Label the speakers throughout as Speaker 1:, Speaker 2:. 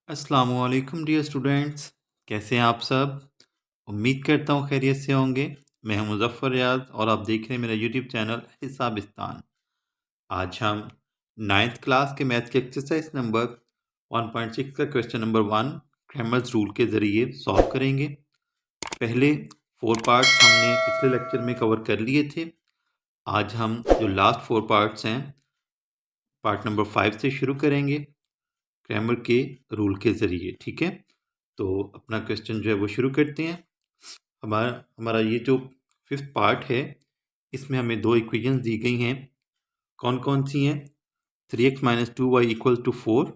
Speaker 1: अस्सलामुअलैकुम dear students, कैसे हैं आप सब। उम्मीद करता हूँ खैरियत से होंगे। मैं हूं मुज़फ़्फ़र रियाज और आप देख रहे हैं मेरा यूट्यूब चैनल हिसाबिस्तान। आज हम 9th क्लास के मैथ के एक्सरसाइज नंबर 1.6 का क्वेश्चन नंबर 1 क्रैमर्स रूल के ज़रिए सॉल्व करेंगे। पहले 4 पार्ट्स हमने पिछले लेक्चर में कवर कर लिए थे। आज हम जो लास्ट 4 पार्ट्स हैं पार्ट नंबर 5 से शुरू करेंगे क्रैमर के रूल के ज़रिए। ठीक है, तो अपना क्वेश्चन जो है वो शुरू करते हैं। हमारा हमारा ये जो 5th पार्ट है इसमें हमें 2 इक्वेशंस दी गई हैं। कौन कौन सी हैं? 3x minus 2y equals to 4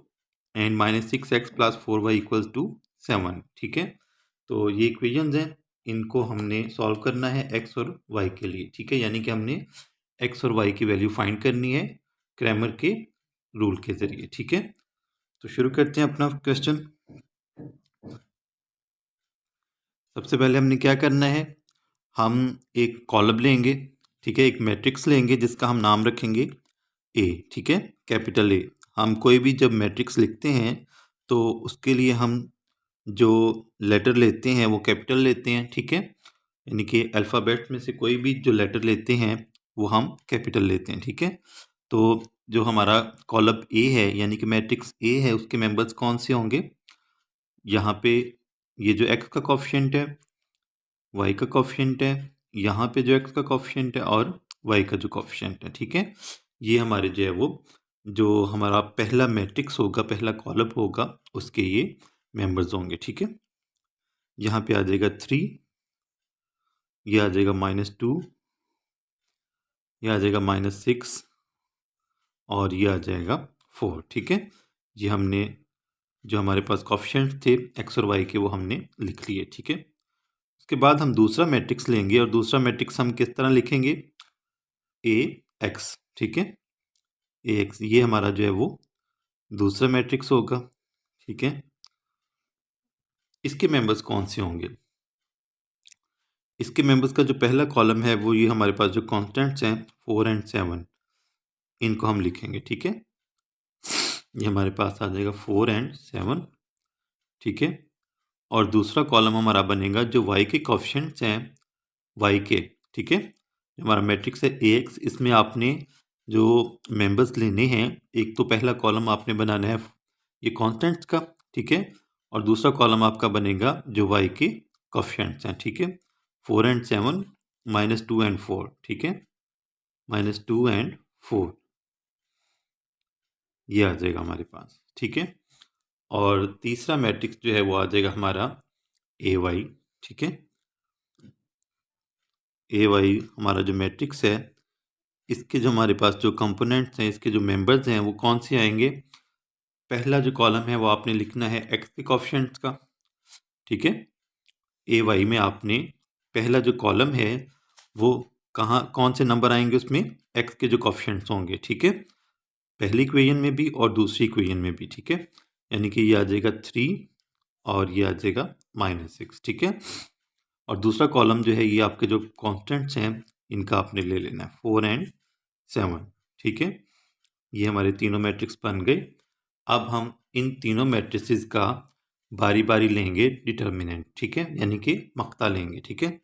Speaker 1: and minus 6x plus 4y equals to 7। ठीक है, तो ये इक्वेशंस हैं, इनको हमने सॉल्व करना है x और y के लिए। ठीक है, यानी कि हमने x और y की वैल्यू फाइंड करनी है क्रैमर के रूल के ज़रिए। ठीक है, तो शुरू करते हैं अपना क्वेश्चन। सबसे पहले हमने क्या करना है, हम एक कॉलम लेंगे। ठीक है, एक मैट्रिक्स लेंगे जिसका हम नाम रखेंगे ए। ठीक है, कैपिटल ए। हम कोई भी जब मैट्रिक्स लिखते हैं तो उसके लिए हम जो लेटर लेते हैं वो कैपिटल लेते हैं। ठीक है, यानी कि अल्फ़ाबेट में से कोई भी जो लेटर लेते हैं वो हम कैपिटल लेते हैं। ठीक है, तो जो हमारा कॉलम ए है यानी कि मैट्रिक्स ए है उसके मेंबर्स कौन से होंगे? यहाँ पे ये जो एक्स का कोफिशिएंट है, वाई का कोफिशिएंट है, यहाँ पे जो एक्स का कोफिशिएंट है और वाई का जो कोफिशिएंट है। ठीक है, ये हमारे जो है वो जो हमारा पहला मैट्रिक्स होगा, पहला कॉलम होगा, उसके ये मेंबर्स होंगे। ठीक है, यहाँ पे आ जाएगा 3, ये आ जाएगा -2, ये आ जाएगा -6 और ये आ जाएगा 4। ठीक है, ये हमने जो हमारे पास कोफिशिएंट थे एक्स और वाई के वो हमने लिख लिए। ठीक है, उसके बाद हम दूसरा मैट्रिक्स लेंगे और दूसरा मैट्रिक्स हम किस तरह लिखेंगे? ए एक्स। ठीक है, ए एक्स ये हमारा जो है वो दूसरा मैट्रिक्स होगा। ठीक है, इसके मेंबर्स कौन से होंगे? इसके मेंबर्स का जो पहला कॉलम है वो ये हमारे पास जो कांस्टेंट्स हैं 4 एंड 7, इनको हम लिखेंगे। ठीक है, ये हमारे पास आ जाएगा 4 एंड 7। ठीक है, और दूसरा कॉलम हमारा बनेगा जो वाई के कोफिशिएंट्स हैं वाई के। ठीक है, हमारा मैट्रिक्स है ए एक्स, इसमें आपने जो मेंबर्स लेने हैं, एक तो पहला कॉलम आपने बनाना है ये कांस्टेंट्स का। ठीक है, और दूसरा कॉलम आपका बनेगा जो वाई के कोफिशिएंट्स हैं। ठीक है, 4 एंड 7 -2 एंड 4। ठीक है, -2 एंड 4 ये आ जाएगा हमारे पास। ठीक है, और तीसरा मैट्रिक्स जो है वो आ जाएगा हमारा ए वाई। ठीक है, ए वाई हमारा जो मैट्रिक्स है इसके जो हमारे पास जो कंपोनेंट्स हैं, इसके जो मेंबर्स हैं वो कौन से आएंगे? पहला जो कॉलम है वो आपने लिखना है एक्स के कोफिशिएंट्स का। ठीक है, ए वाई में आपने पहला जो कॉलम है वो कौन से नंबर आएंगे उसमें? एक्स के जो कोफिशिएंट्स होंगे। ठीक है, पहली इक्वेशन में भी और दूसरी इक्वेशन में भी। ठीक है, यानी कि ये आ जाएगा 3 और ये आ जाएगा -6। ठीक है, और दूसरा कॉलम जो है ये आपके जो कॉन्स्टेंट्स हैं इनका आपने ले लेना है 4 एंड 7। ठीक है, ये हमारे तीनों मैट्रिक्स बन गए। अब हम इन तीनों मैट्रिसेस का बारी बारी लेंगे डिटर्मिनेंट। ठीक है, यानी कि मक्ता लेंगे। ठीक है,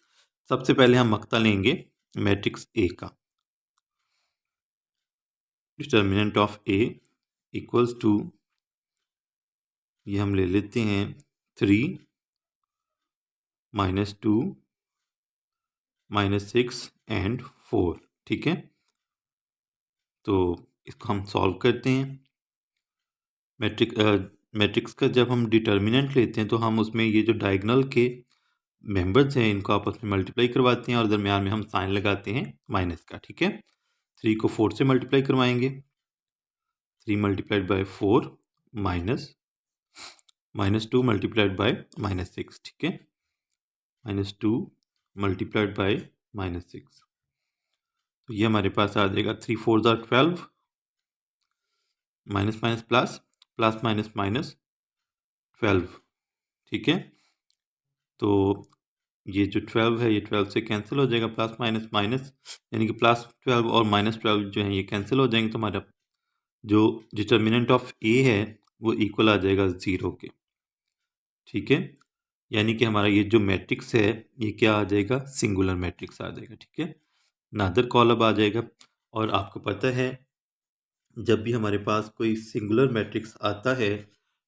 Speaker 1: सबसे पहले हम मक्ता लेंगे मैट्रिक्स ए का। Determinant of A equals to, ये हम ले लेते हैं 3 -2 -6 एंड 4। ठीक है, तो इसको हम सॉल्व करते हैं। मैट्रिक्स का जब हम डिटर्मिनेंट लेते हैं तो हम उसमें ये जो डायगोनल के मेंबर्स हैं इनको आपस में मल्टीप्लाई करवाते हैं और दरमियान में हम साइन लगाते हैं माइनस का। ठीक है, 3 को 4 से मल्टीप्लाई करवाएंगे, 3 multiplied by 4 minus -2 multiplied by -6। ठीक है, -2 मल्टीप्लाइड बाय -6, तो ये हमारे पास आ जाएगा 3 4 12, minus minus plus, plus minus minus 12। ठीक है, तो ये जो 12 है ये 12 से कैंसिल हो जाएगा, प्लस माइनस माइनस, यानी कि +12 और -12 जो है ये कैंसिल हो जाएंगे। तो हमारा जो डिटर्मिनेंट ऑफ ए है वो इक्वल आ जाएगा 0 के, ठीक है। यानी कि हमारा ये जो मैट्रिक्स है ये क्या आ जाएगा, सिंगुलर मैट्रिक्स आ जाएगा, ठीक है। नादर कॉलम आ जाएगा। और आपको पता है जब भी हमारे पास कोई सिंगुलर मैट्रिक्स आता है,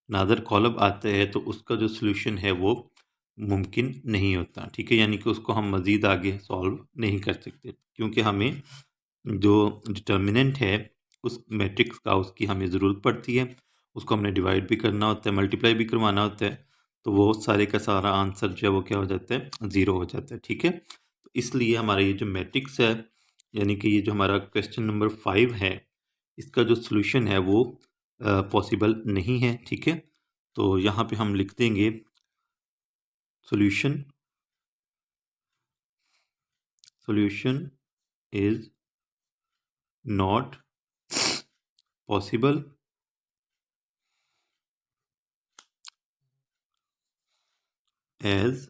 Speaker 1: नादर कॉलम आता है, तो उसका जो सोल्यूशन है वो मुमकिन नहीं होता, ठीक है। यानी कि उसको हम मज़ीद आगे सॉल्व नहीं कर सकते, क्योंकि हमें जो डिटर्मिनेंट है उस मैट्रिक्स का, उसकी हमें ज़रूरत पड़ती है। उसको हमने डिवाइड भी करना होता है, मल्टीप्लाई भी करवाना होता है, तो वो सारे का सारा आंसर जो है वो क्या हो जाता है, ज़ीरो हो जाता है, ठीक है। तो इसलिए हमारा ये जो मैट्रिक्स है, यानी कि ये जो हमारा क्वेश्चन नंबर 5 है, इसका जो सोल्यूशन है वो पॉसिबल नहीं है, ठीक है। तो यहाँ पे हम लिख देंगे solution is not possible as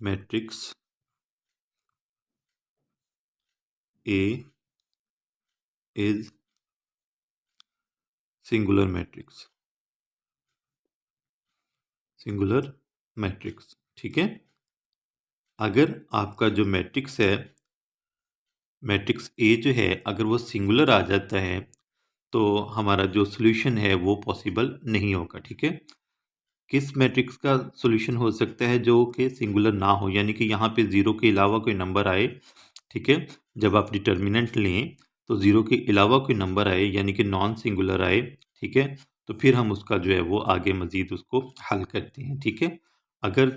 Speaker 1: matrix A is singular matrix, ठीक है। अगर आपका जो मैट्रिक्स है, मैट्रिक्स ए जो है, अगर वो सिंगुलर आ जाता है तो हमारा जो सोल्यूशन है वो पॉसिबल नहीं होगा, ठीक है। किस मैट्रिक्स का सोल्यूशन हो सकता है जो कि सिंगुलर ना हो, यानी कि यहाँ पे ज़ीरो के अलावा कोई नंबर आए, ठीक है। जब आप डिटर्मिनेंट लें तो ज़ीरो के अलावा कोई नंबर आए, यानी कि नॉन सिंगुलर आए, ठीक है। तो फिर हम उसका जो है वो आगे मज़ीद उसको हल करते हैं, ठीक है। अगर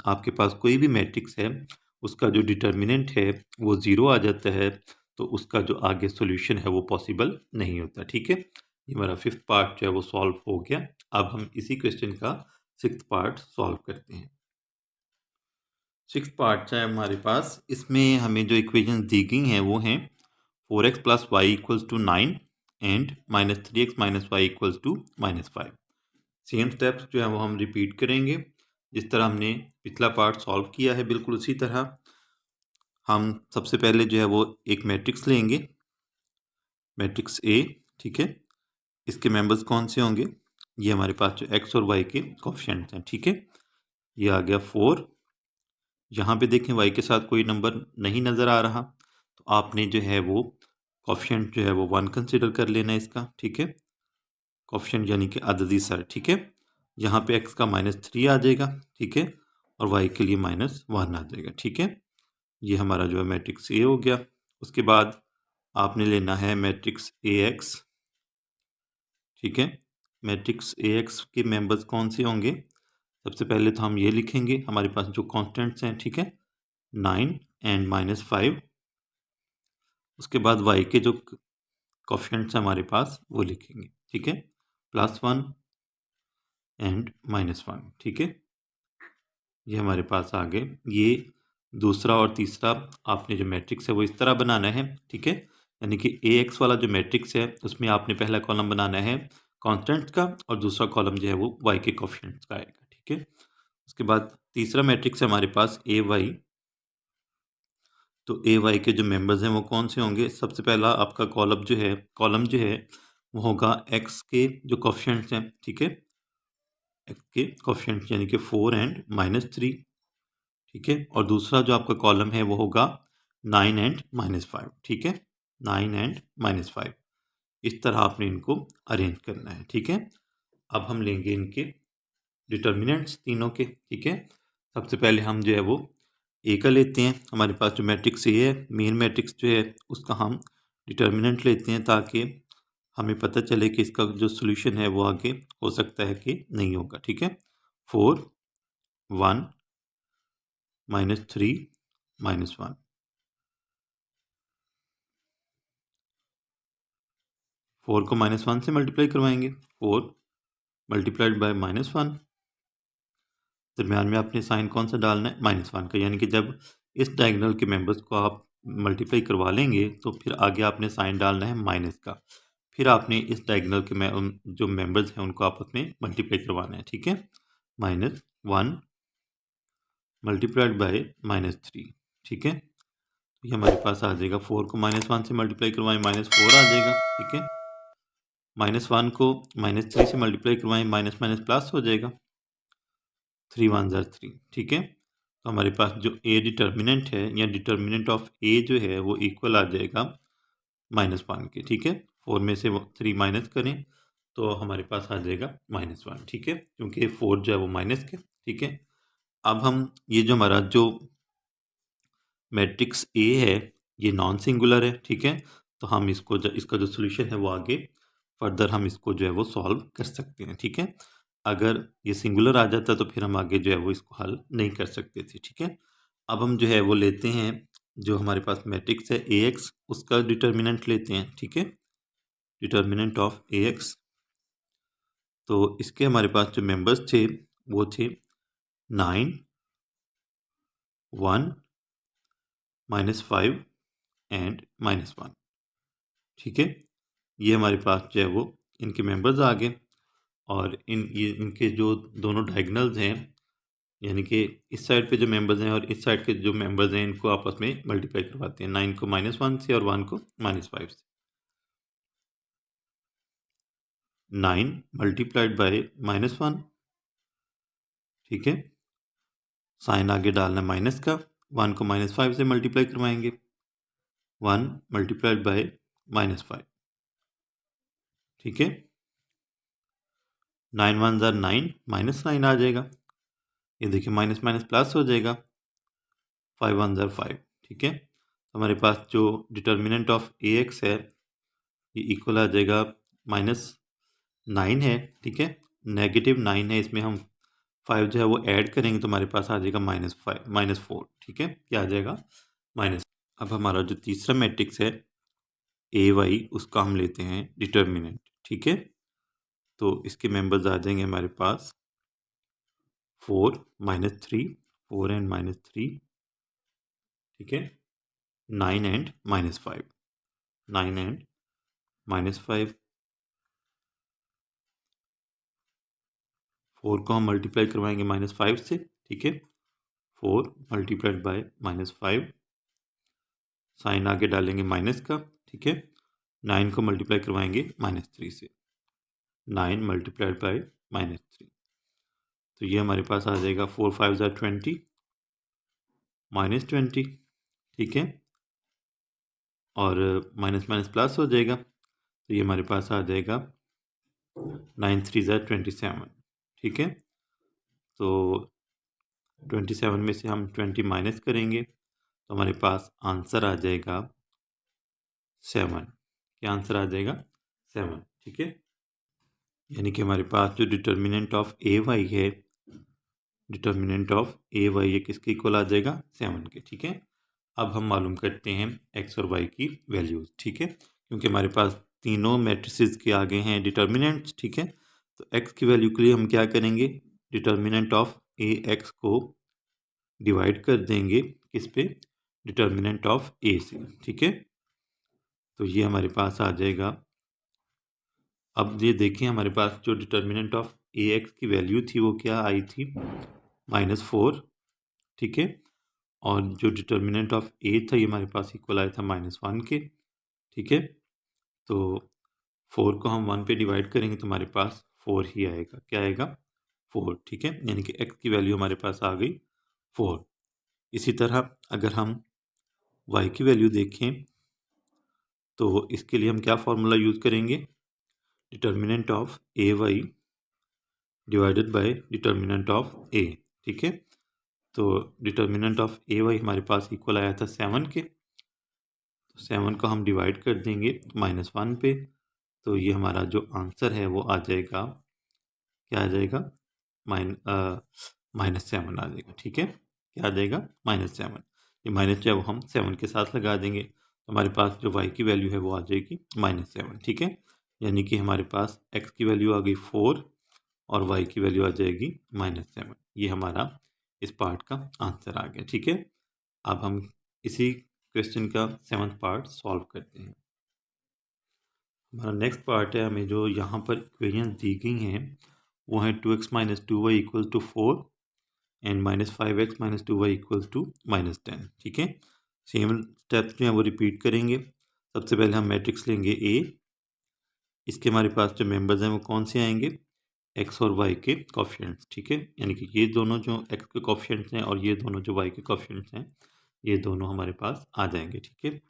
Speaker 1: आपके पास कोई भी मैट्रिक्स है, उसका जो डिटर्मिनेंट है वो ज़ीरो आ जाता है, तो उसका जो आगे सोल्यूशन है वो पॉसिबल नहीं होता, ठीक है। ये हमारा 5th पार्ट जो है वो सॉल्व हो गया। अब हम इसी क्वेश्चन का 6th पार्ट सॉल्व करते हैं। 6th पार्ट है हमारे पास, इसमें हमें जो इक्वेशन दी गई हैं वो हैं 4x plus Y equals to 9 and -3x minus Y equals to -5। Same steps जो है वो हम रिपीट करेंगे, जिस तरह हमने पिछला पार्ट सॉल्व किया है बिल्कुल उसी तरह। हम सबसे पहले जो है वो एक मैट्रिक्स लेंगे, मैट्रिक्स ए, ठीक है। इसके मेंबर्स कौन से होंगे, ये हमारे पास जो एक्स और वाई के कोफिशिएंट्स हैं, ठीक है। ये आ गया 4। यहाँ पे देखें वाई के साथ कोई नंबर नहीं नज़र आ रहा, तो आपने जो है वो कोफिशिएंट जो है वो 1 कंसिडर कर लेना है इसका, ठीक है। कोफिशिएंट यानी कि अददी सर, ठीक है। यहाँ पे एक्स का -3 आ जाएगा, ठीक है, और वाई के लिए -1 आ जाएगा, ठीक है। ये हमारा जो है मैट्रिक्स ए हो गया। उसके बाद आपने लेना है मैट्रिक्स ए एक्स, ठीक है। मैट्रिक्स ए एक्स के मेंबर्स कौन से होंगे, सबसे पहले तो हम ये लिखेंगे, हमारे पास जो कॉन्स्टेंट्स हैं, ठीक है, 9 एंड -5। उसके बाद वाई के जो कोफिशिएंट्स हैं हमारे पास वो लिखेंगे, ठीक है, +1 एंड -1, ठीक है। ये हमारे पास आ गए। ये दूसरा और तीसरा आपने जो मैट्रिक्स है वो इस तरह बनाना है, ठीक है। यानी कि ए एक्स वाला जो मैट्रिक्स है उसमें आपने पहला कॉलम बनाना है कॉन्स्टेंट्स का, और दूसरा कॉलम जो है वो वाई के कोफिशिएंट्स का आएगा, ठीक है। उसके बाद तीसरा मैट्रिक्स है हमारे पास ए वाई। तो ए वाई के जो मेंबर्स हैं वो कौन से होंगे, सबसे पहला आपका कॉलम जो है वो होगा एक्स के जो कोफिशिएंट्स हैं, ठीक है, एक्स के कोफिशिएंट्स यानी कि 4 एंड -3, ठीक है। और दूसरा जो आपका कॉलम है वो होगा 9 एंड -5, ठीक है, 9 एंड -5। इस तरह आपने इनको अरेंज करना है, ठीक है। अब हम लेंगे इनके डिटर्मिनेंट्स तीनों के, ठीक है। सबसे पहले हम जो है वो ए का लेते हैं, हमारे पास जो मैट्रिक्स ए है, मेन मैट्रिक्स जो है उसका हम डिटर्मिनेंट लेते हैं, ताकि हमें पता चले कि इसका जो सोल्यूशन है वो आगे हो सकता है कि नहीं होगा, ठीक है। 4 1 -3 -1, 4 को -1 से मल्टीप्लाई करवाएंगे, 4 मल्टीप्लाइड बाय -1, दरम्यान में आपने साइन कौन सा डालना है, -1 का। यानी कि जब इस डायगोनल के मेंबर्स को आप मल्टीप्लाई करवा लेंगे तो फिर आगे आपने साइन डालना है माइनस का, फिर आपने इस डायगोनल के जो मेंबर्स हैं उनको आपस में मल्टीप्लाई करवाना है, ठीक है। -1 मल्टीप्लाइड बाय -3, ठीक है। ये हमारे पास आ जाएगा, 4 को -1 से मल्टीप्लाई करवाएं, -4 आ जाएगा, ठीक है। -1 को -3 से मल्टीप्लाई करवाएं, माइनस माइनस प्लस हो जाएगा, 3 1 ज़ा 3, ठीक है। तो हमारे पास जो ए डिटर्मिनेंट है या डिटर्मिनेंट ऑफ ए जो है वो इक्वल आ जाएगा -1 के, ठीक है। 4 में से 3 माइनस करें तो हमारे पास आ जाएगा -1, ठीक है, क्योंकि 4 जो है वो माइनस के, ठीक है। अब हम ये जो हमारा जो मैट्रिक्स ए है ये नॉन सिंगुलर है, ठीक है। तो हम इसको इसका जो सोल्यूशन है वो आगे फर्दर हम इसको जो है वो सॉल्व कर सकते हैं, ठीक है। अगर ये सिंगुलर आ जाता तो फिर हम आगे जो है वो इसको हल नहीं कर सकते थे, ठीक है। अब हम जो है वो लेते हैं जो हमारे पास मैट्रिक्स है ए एक्स, उसका डिटर्मिनेंट लेते हैं, ठीक है, डिटर्मिनेंट ऑफ ए एक्स। तो इसके हमारे पास जो मेंबर्स थे वो थे 9 1 -5 एंड -1, ठीक है। ये हमारे पास जो है वो इनके मेंबर्स आ गए और इनके जो दोनों डायगनल्स हैं यानी कि इस साइड पे जो मेंबर्स हैं और इस साइड के जो मेंबर्स हैं इनको आपस में मल्टीप्लाई करवाते हैं, 9 को -1 से और 1 को -5 से। 9 मल्टीप्लाइड बाय -1, ठीक है, साइन आगे डालना माइनस का, 1 को -5 से मल्टीप्लाई करवाएंगे, 1 मल्टीप्लाइड बाय -5, ठीक है। 9 1 ज़ा 9, -9 आ जाएगा, ये देखिए माइनस माइनस प्लस हो जाएगा, 5 1 ज़ा 5, ठीक है। हमारे पास जो डिटर्मिनेंट ऑफ ए एक्स है ये इक्वल आ जाएगा -9 है, ठीक है, -9 है, इसमें हम 5 जो है वो ऐड करेंगे तो हमारे पास आ जाएगा -4, ठीक है, क्या आ जाएगा माइनस। अब हमारा जो तीसरा मैट्रिक्स है ए वाई उसका हम लेते हैं डिटर्मिनेंट, ठीक है। तो इसके मेंबर्स आ जाएंगे हमारे पास 4 -3, 4 एंड -3, ठीक है, 9 एंड -5, 9 एंड -5। 4 को हम मल्टीप्लाई करवाएंगे -5 से, ठीक है, 4 मल्टीप्लाइड बाय -5, साइन आगे डालेंगे माइनस का, ठीक है, 9 को मल्टीप्लाई करवाएंगे -3 से, 9 मल्टीप्लाइड बाय -3, तो ये हमारे पास आ जाएगा 4 5 ज़ा 20, -20, ठीक है, और माइनस माइनस प्लस हो जाएगा तो ये हमारे पास आ जाएगा 9 3 ज़ा 27, ठीक है। तो 27 में से हम 20 माइनस करेंगे तो हमारे पास आंसर आ जाएगा 7, क्या आंसर आ जाएगा 7, ठीक है। यानी कि हमारे पास जो डिटर्मिनेंट ऑफ ए वाई है, डिटर्मिनेंट ऑफ ए वाई ये किसके इक्वल आ जाएगा 7 के, ठीक है। अब हम मालूम करते हैं एक्स और वाई की वैल्यूज़, ठीक है, क्योंकि हमारे पास तीनों मैट्रिसेस के आगे हैं डिटर्मिनेंट्स, ठीक है। तो एक्स की वैल्यू के लिए हम क्या करेंगे, डिटर्मिनेंट ऑफ ए एक्स को डिवाइड कर देंगे किस पे, डिटर्मिनेंट ऑफ ए से, ठीक है। तो ये हमारे पास आ जाएगा, अब ये देखें हमारे पास जो डिटर्मिनेंट ऑफ ए एक्स की वैल्यू थी वो क्या आई थी -4, ठीक है, और जो डिटर्मिनेंट ऑफ ए था ये हमारे पास इक्वल आया था -1 के, ठीक है। तो 4 को हम 1 पे डिवाइड करेंगे तो हमारे पास 4 ही आएगा, क्या आएगा 4, ठीक है, यानी कि x की वैल्यू हमारे पास आ गई 4। इसी तरह अगर हम y की वैल्यू देखें तो इसके लिए हम क्या फार्मूला यूज़ करेंगे, determinant of A Y divided by determinant of A, ठीक है। तो डिटर्मिनेंट ऑफ ए वाई हमारे पास इक्वल आया था 7 के, तो 7 को हम डिवाइड कर देंगे -1 पे, तो ये हमारा जो आंसर है वो आ जाएगा, क्या आ जाएगा -7 आ जाएगा, ठीक है, क्या आ जाएगा -7। ये माइनस जो है वो हम 7 के साथ लगा देंगे तो हमारे पास जो y की वैल्यू है वो आ जाएगी -7, ठीक है। यानी कि हमारे पास x की वैल्यू आ गई 4 और y की वैल्यू आ जाएगी -7। ये हमारा इस पार्ट का आंसर आ गया, ठीक है। अब हम इसी क्वेश्चन का 7th पार्ट सॉल्व करते हैं। हमारा नेक्स्ट पार्ट है, हमें जो यहाँ पर इक्वेशंस दी गई हैं वो है 2x - 2y = 4 and -5x - 2y = -10, ठीक है। सेम स्टेप्स जो हैं वो रिपीट करेंगे। सबसे पहले हम मैट्रिक्स लेंगे ए, इसके हमारे पास जो मेंबर्स हैं वो कौन से आएंगे, एक्स और वाई के कोफिशिएंट्स, ठीक है। यानी कि ये दोनों जो एक्स के कोफिशिएंट्स हैं और ये दोनों जो वाई के कोफिशिएंट्स हैं, ये दोनों हमारे पास आ जाएंगे, ठीक है।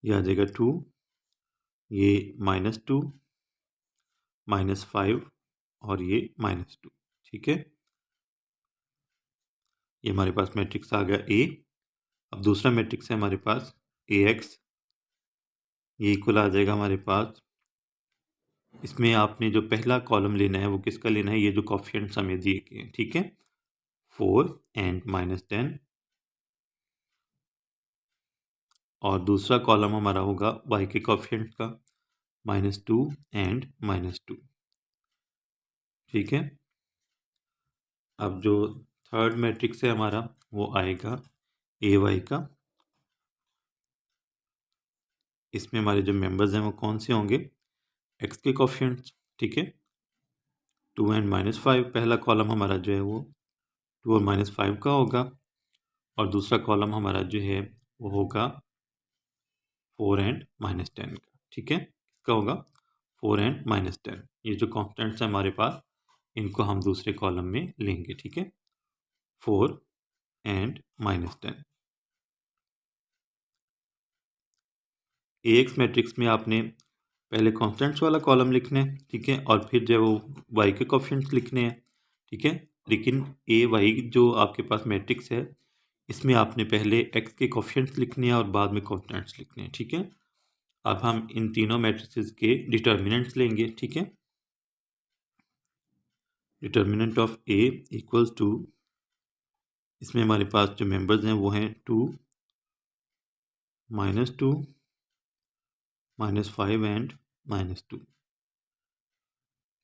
Speaker 1: ये आ जाएगा 2, ये -2, -5 और ये -2, ठीक है। ये हमारे पास मैट्रिक्स आ गया ए। अब दूसरा मैट्रिक्स है हमारे पास ए एक्स, ये इक्वल आ जाएगा हमारे पास, इसमें आपने जो पहला कॉलम लेना है वो किसका लेना है, ये जो कोफिशिएंट्स हमें दिए गए हैं, ठीक है, 4 एंड -10। और दूसरा कॉलम हमारा होगा y के कोफिशिएंट का, -2 एंड -2, ठीक है। अब जो थर्ड मैट्रिक्स है हमारा वो आएगा ए वाई का। इसमें हमारे जो मेंबर्स हैं वो कौन से होंगे, x के कोफिशिएंट्स, ठीक है, 2 एंड -5। पहला कॉलम हमारा जो है वो 2 और -5 का होगा, और दूसरा कॉलम हमारा जो है वो होगा 4 एंड -10 का, ठीक है। किसका होगा, 4 एंड -10। ये जो कॉन्स्टेंट्स हैं हमारे पास, इनको हम दूसरे कॉलम में लेंगे, ठीक है, 4 एंड -10। ए एक्स मैट्रिक्स में आपने पहले कॉन्स्टेंट्स वाला कॉलम लिखना है, ठीक है, और फिर जो वो वाई के कोफिशिएंट्स लिखने हैं, ठीक है। लेकिन ए वाई जो आपके पास मैट्रिक्स है, इसमें आपने पहले एक्स के कोफिशिएंट्स लिखने हैं और बाद में कॉन्स्टेंट्स लिखने हैं, ठीक है। अब हम इन तीनों मैट्रिसेस के डिटर्मिनेंट्स लेंगे, ठीक है। Determinant of A equals to, इसमें हमारे पास जो मेंबर्स हैं वो हैं 2, -2, -5 एंड -2,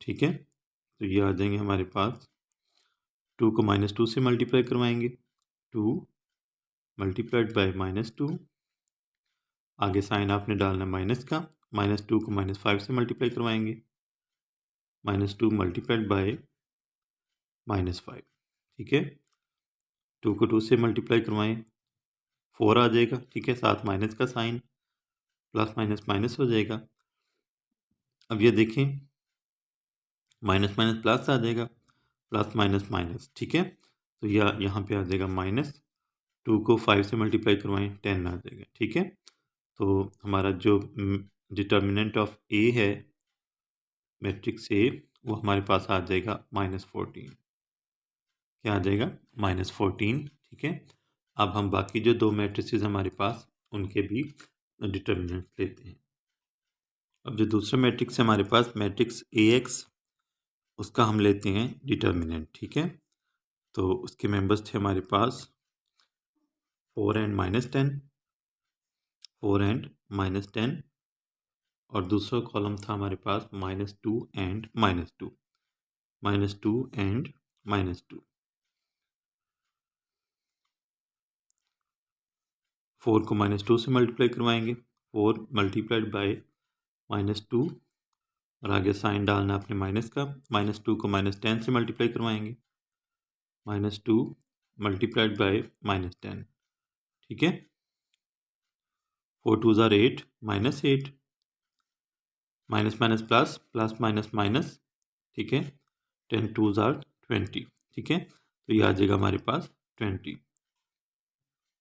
Speaker 1: ठीक है। तो ये आ जाएंगे हमारे पास, 2 को -2 से मल्टीप्लाई करवाएंगे, 2 मल्टीप्लाइड बाय -2, आगे साइन आपने डालना माइनस का, -2 को -5 से मल्टीप्लाई करवाएंगे, -2 मल्टीप्लाइड बाय -5, ठीक है। 2 को 2 से मल्टीप्लाई करवाएं, 4 आ जाएगा, ठीक है, साथ माइनस का साइन, प्लस माइनस माइनस हो जाएगा। अब ये देखें, माइनस माइनस प्लस आ जाएगा, प्लस माइनस माइनस, ठीक है। तो यह यहाँ पे आ जाएगा -2 को 5 से मल्टीप्लाई करवाएं, 10 आ जाएगा, ठीक है। तो हमारा जो डिटर्मिनेंट ऑफ ए है मैट्रिक्स ए, वो हमारे पास आ जाएगा -14। क्या आ जाएगा, -14, ठीक है। अब हम बाकी जो दो मैट्रिसेस हमारे पास, उनके भी डिटर्मिनेंट लेते हैं। अब जो दूसरा मैट्रिक्स है हमारे पास, मैट्रिक्स ए एक्स, उसका हम लेते हैं डिटर्मिनेंट, ठीक है। तो उसके मेंबर्स थे हमारे पास 4 एंड -10, 4 एंड -10, और दूसरा कॉलम था हमारे पास -2 एंड -2, -2 एंड -2। 4 को -2 से मल्टीप्लाई करवाएंगे, 4 मल्टीप्लाइड बाय -2, और आगे साइन डालना अपने माइनस का, -2 को -10 से मल्टीप्लाई करवाएंगे, -2 मल्टीप्लाइड बाय -10, ठीक है। 4 2 ज़ार 8, -8, minus minus plus, plus minus minus, ठीक है, 10 2 ज़ार 20, ठीक है। तो ये आ जाएगा हमारे पास 20।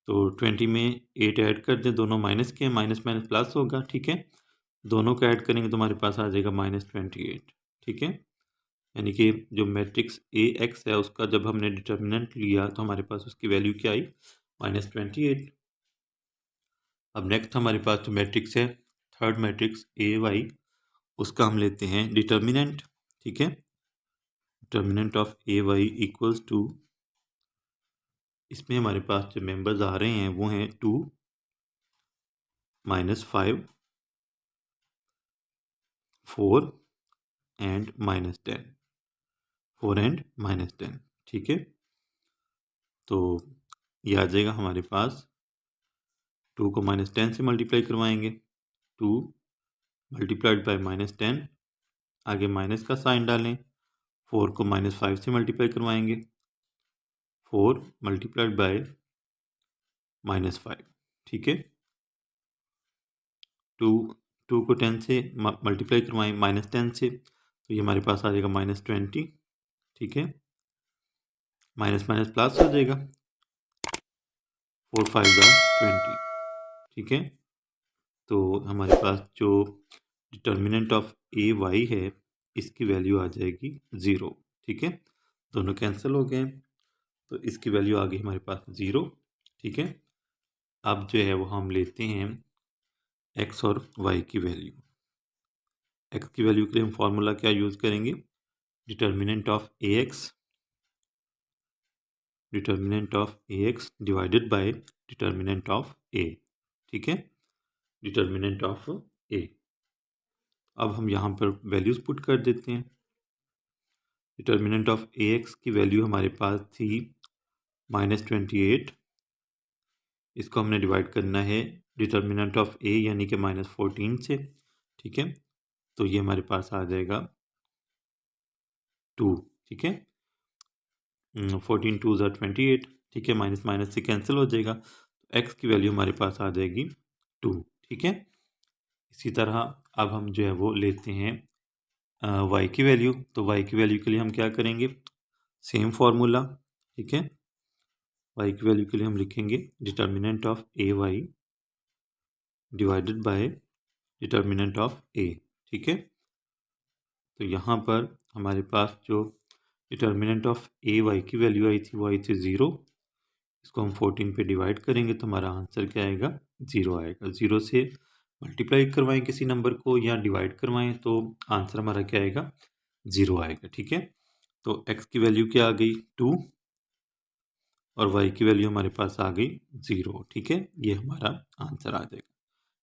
Speaker 1: तो 20 में 8 ऐड कर दें, दोनों माइनस के, माइनस माइनस प्लस होगा, ठीक है। दोनों को ऐड करेंगे तो हमारे पास आ जाएगा -28, ठीक है। यानी कि जो मैट्रिक्स ए एक्स है उसका जब हमने डिटर्मिनेंट लिया तो हमारे पास उसकी वैल्यू क्या आई, -28। अब नेक्स्ट हमारे पास जो मैट्रिक्स है, थर्ड मैट्रिक्स ए वाई, उसका हम लेते हैं डिटर्मिनेंट, ठीक है। Determinant of A Y equals to, इसमें हमारे पास जो मेंबर्स आ रहे हैं वो हैं 2, -5, 4 एंड -10, 4 एंड -10, ठीक है। तो ये आ जाएगा हमारे पास, 2 को -10 से मल्टीप्लाई करवाएंगे, 2 मल्टीप्लाइड बाय -10, आगे माइनस का साइन डालें, 4 को -5 से मल्टीप्लाई करवाएंगे, 4 मल्टीप्लाइड बाय -5, ठीक है। 2 2 को 10 से मल्टीप्लाई करवाएं -10 से, तो ये हमारे पास आ जाएगा -20, ठीक है। माइनस माइनस प्लस हो जाएगा, 4 5 20, ठीक है। तो हमारे पास जो डिटर्मिनेंट ऑफ ए वाई है इसकी वैल्यू आ जाएगी 0, ठीक है। दोनों कैंसिल हो गए, तो इसकी वैल्यू आ गई हमारे पास 0, ठीक है। अब जो है वो हम लेते हैं x और y की वैल्यू। x की वैल्यू के लिए हम फॉर्मूला क्या यूज़ करेंगे, determinant of ax divided by determinant of a, ठीक है, डिटर्मिनेंट ऑफ a। अब हम यहाँ पर वैल्यूज़ पुट कर देते हैं। डिटर्मिनेंट ऑफ ax की वैल्यू हमारे पास थी -28, इसको हमने डिवाइड करना है डिटर्मिनेंट ऑफ a यानी कि -14 से, ठीक है। तो ये हमारे पास आ जाएगा 2, ठीक है। 14 2 ज़ा 28, ठीक है। माइनस माइनस से कैंसिल हो जाएगा, तो x की वैल्यू हमारे पास आ जाएगी 2, ठीक है। इसी तरह अब हम जो है वो लेते हैं y की वैल्यू। तो y की वैल्यू के लिए हम क्या करेंगे, सेम फार्मूला, ठीक है। y की वैल्यू के लिए हम लिखेंगे determinant of A Y divided by determinant of a, ठीक है। तो यहाँ पर हमारे पास जो डिटर्मिनेंट ऑफ ए वाई की वैल्यू आई थी वो आई थी 0, इसको हम 14 पे डिवाइड करेंगे तो हमारा आंसर क्या आएगा, 0 आएगा। 0 से मल्टीप्लाई करवाएं किसी नंबर को या डिवाइड करवाएं तो आंसर हमारा क्या आएगा, 0 आएगा, ठीक है। तो x की वैल्यू क्या आ गई 2 और y की वैल्यू हमारे पास आ गई 0, ठीक है। ये हमारा आंसर आ जाएगा,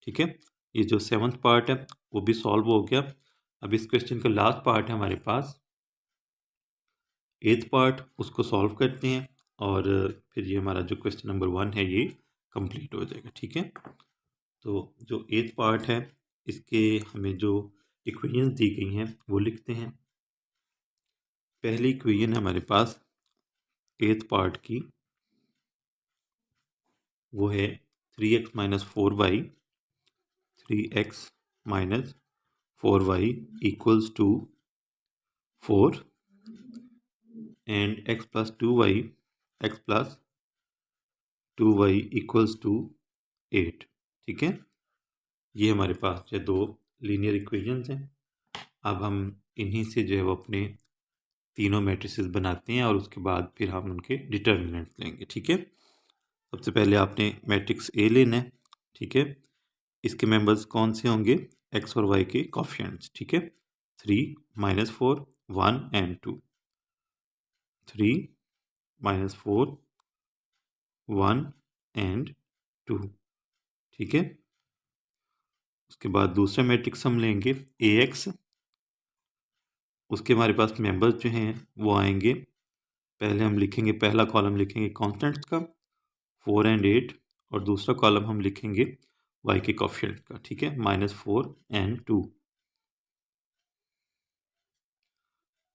Speaker 1: ठीक है। ये जो 7th पार्ट है वो भी सॉल्व हो गया। अब इस क्वेश्चन का लास्ट पार्ट है हमारे पास 8th पार्ट, उसको सॉल्व करते हैं और फिर ये हमारा जो क्वेश्चन नंबर 1 है ये कंप्लीट हो जाएगा, ठीक है। तो जो 8th पार्ट है इसके हमें जो इक्वेशंस दी गई हैं वो लिखते हैं। पहली इक्वेशन है हमारे पास 8th पार्ट की, वो है 3x माइनस 4y, 3x माइनस 4y equals to 4 and x plus 2y equals to 8, ठीक है। ये हमारे पास जो दो लीनियर इक्वेशंस हैं। अब हम इन्हीं से जो है वो अपने तीनों मैट्रिसेस बनाते हैं और उसके बाद फिर हम उनके डिटर्मिनेंट्स लेंगे, ठीक है। सबसे पहले आपने मैट्रिक्स ए लेना है, ठीक है। इसके मेंबर्स कौन से होंगे, एक्स और वाई के कोफिशिएंट्स, ठीक है। 3 -4 1 एंड 2, 3 -4 1 एंड 2, ठीक है। उसके बाद दूसरा मैट्रिक्स हम लेंगे ए एक्स, उसके हमारे पास मेंबर्स जो हैं वो आएंगे, पहले हम लिखेंगे पहला कॉलम लिखेंगे कॉन्स्टेंट्स का 4 एंड 8 और दूसरा कॉलम हम लिखेंगे y के कोफिशिएंट का, ठीक है, -4 एंड 2।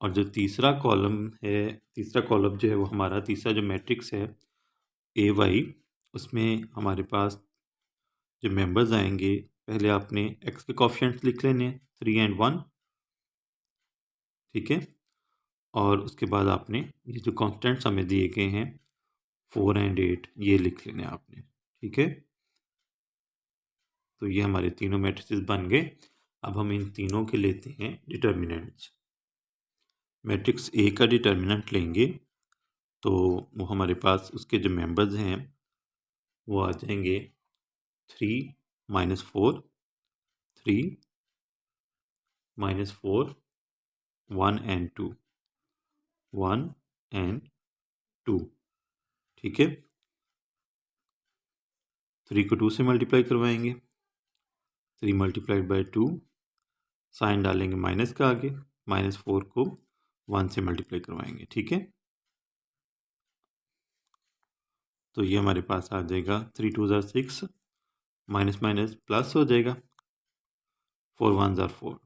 Speaker 1: और जो तीसरा कॉलम है, तीसरा कॉलम जो है वो हमारा तीसरा जो मैट्रिक्स है ए वाई, उसमें हमारे पास जो मेंबर्स आएंगे, पहले आपने x के कोफिशिएंट्स लिख लेने 3 एंड 1, ठीक है। और उसके बाद आपने ये जो कॉन्स्टेंट्स हमें दिए गए हैं 4 एंड 8 ये लिख लेने आपने, ठीक है। तो ये हमारे तीनों मैट्रिसेस बन गए। अब हम इन तीनों के लेते हैं डिटर्मिनेंट्स। मैट्रिक्स ए का डिटर्मिनेंट लेंगे तो वो हमारे पास उसके जो मेंबर्स हैं वो आ जाएंगे 3 -4 3 -4 1 एंड 2 1 एंड 2, ठीक है। 3 को 2 से मल्टीप्लाई करवाएंगे, 3 मल्टीप्लाइड बाई 2, साइन डालेंगे माइनस का आगे, -4 को 1 से मल्टीप्लाई करवाएंगे, ठीक है। तो ये हमारे पास आ जाएगा 3 2 ज़ा 6, माइनस माइनस प्लस हो जाएगा, 4 1 ज़ा 4।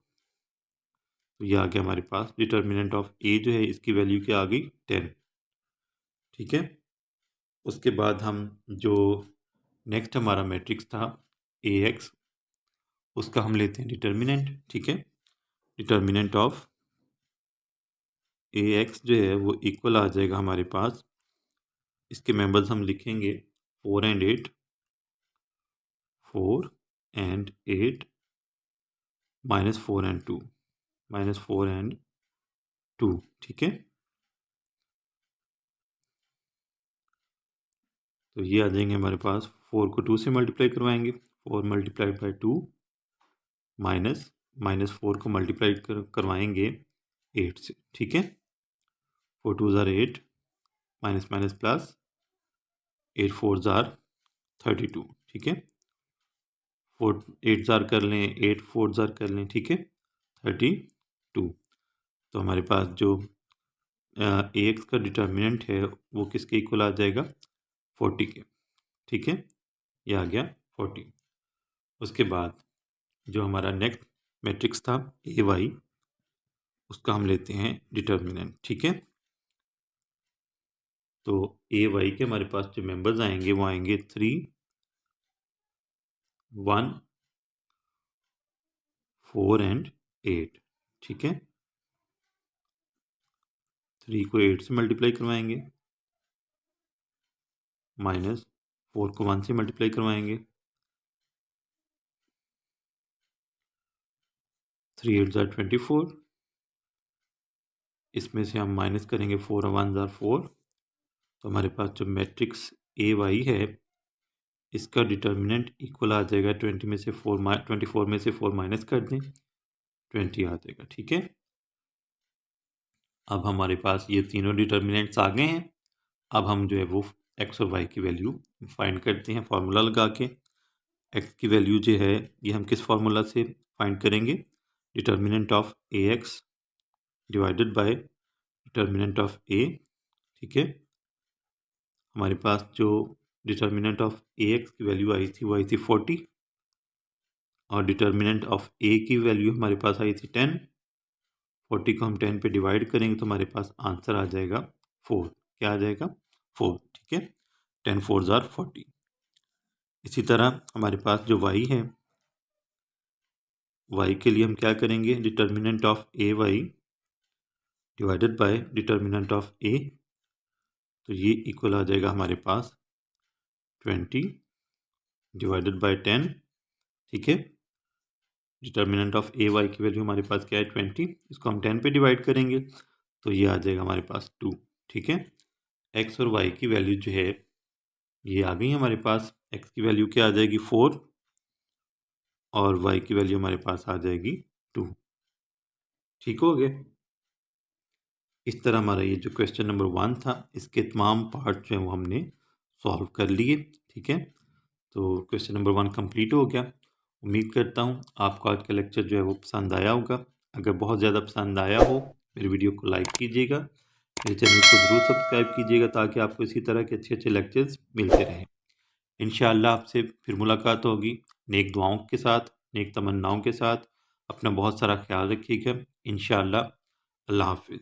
Speaker 1: तो ये आ गया हमारे पास डिटर्मिनेंट ऑफ ए जो है इसकी वैल्यू क्या आ गई 10, ठीक है। उसके बाद हम जो नेक्स्ट हमारा मैट्रिक्स था ए एक्स, उसका हम लेते हैं डिटर्मिनेंट, ठीक है। डिटर्मिनेंट ऑफ AX जो है वो इक्वल आ जाएगा हमारे पास, इसके मेंबर्स हम लिखेंगे 4 and 8, 4 and 8 minus 4 and 2, minus 4 and 2, ठीक है। तो ये आ जाएंगे हमारे पास, 4 को 2 से मल्टीप्लाई करवाएंगे, 4 मल्टीप्लाइड बाई 2 माइनस 4 को मल्टीप्लाई करवाएंगे 8 से, ठीक है। 4 2 ज़ार 8, माइनस माइनस प्लस, 8 4 ज़ार 32, ठीक है। 4 8 ज़ार कर लें, 8 4 ज़ार कर लें, ठीक है, 32। तो हमारे पास जो AX का डिटर्मिनेंट है वो किसके इक्वल आ जाएगा, 40 के, ठीक है। ये आ गया 40। उसके बाद जो हमारा नेक्स्ट मैट्रिक्स था AY, उसका हम लेते हैं डिटर्मिनेंट, ठीक है। तो AY के हमारे पास जो मेंबर्स आएंगे वो आएंगे 3 1 4 and 8, ठीक है। 3 को 8 से मल्टीप्लाई करवाएंगे, माइनस 4 को 1 से मल्टीप्लाई करवाएंगे, 3 8 ज़ार 24, इसमें से हम माइनस करेंगे 4 और 1 ज़ार 4। तो हमारे पास जो मैट्रिक्स AY है इसका डिटर्मिनेंट इक्वल आ जाएगा 20 में से 4 24 में से 4 माइनस कर दें, 20 आ जाएगा, ठीक है। अब हमारे पास ये तीनों डिटर्मिनेंट्स आ गए हैं। अब हम जो है वो x और y की वैल्यू फाइंड करते हैं फार्मूला लगा के। x की वैल्यू जो है ये हम किस फार्मूला से फाइंड करेंगे, determinant of AX divided by determinant of A, ठीक है। हमारे पास जो डिटर्मिनेंट ऑफ AX की वैल्यू आई थी वो आई थी 40, और डिटर्मिनेंट ऑफ A की वैल्यू हमारे पास आई थी 10। 40 को हम 10 पे डिवाइड करेंगे तो हमारे पास आंसर आ जाएगा 4। क्या आ जाएगा, 4, ठीक है। 10 4 ज़ार 40। इसी तरह हमारे पास जो y है, y के लिए हम क्या करेंगे, determinant of AY divided by determinant of A, तो ये इक्वल आ जाएगा हमारे पास 20 डिवाइडेड बाय 10, ठीक है। डिटर्मिनेंट ऑफ AY की वैल्यू हमारे पास क्या है, 20, इसको हम 10 पे डिवाइड करेंगे तो ये आ जाएगा हमारे पास 2, ठीक है। x और y की वैल्यू जो है ये आ गई हमारे पास। x की वैल्यू क्या आ जाएगी 4, और y की वैल्यू हमारे पास आ जाएगी 2, ठीक हो गया। इस तरह हमारा ये जो क्वेश्चन नंबर 1 था इसके तमाम पार्ट जो हैं वो हमने सॉल्व कर लिए, ठीक है। तो क्वेश्चन नंबर 1 कंप्लीट हो गया। उम्मीद करता हूँ आपको आज का लेक्चर जो है वो पसंद आया होगा। अगर बहुत ज़्यादा पसंद आया हो मेरे वीडियो को लाइक कीजिएगा, मेरे चैनल को ज़रूर सब्सक्राइब कीजिएगा ताकि आपको इसी तरह के अच्छे अच्छे लेक्चर्स मिलते रहें। इंशाअल्लाह आपसे फिर मुलाकात होगी नेक दुआओं के साथ, नेक तमन्नाओं के साथ। अपना बहुत सारा ख्याल रखिएगा। इंशाअल्लाह। अल्लाह हाफिज़।